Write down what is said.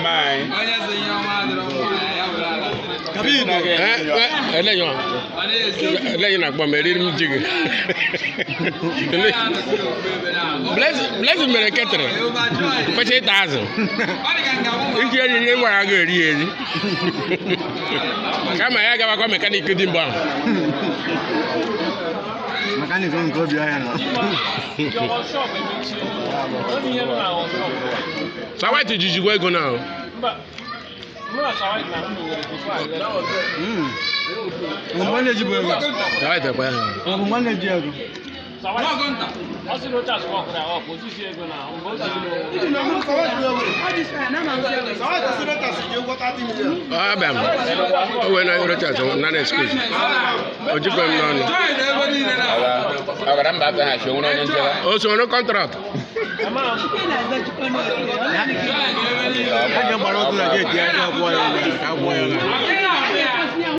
Mai. Capito? Lei na kwa meriri mjigi. Bless mere ketre. Kwa che tazo. Iki ni wa ga ri eri. Kama ya ga kwa mechanic di mba. Mechanic on go behind. Sawa ti jijigwe ego na o. Umwane jibu. Sawa te kwa. Umwane jibu. Sawa. Asi no task work na o position ego na. Ah bam. O we na ro cha so na na excuse. Oji ko no no. Agora mba ba ha show no njela. O so no contract. Ya mbaro tu na je dia ka boy na.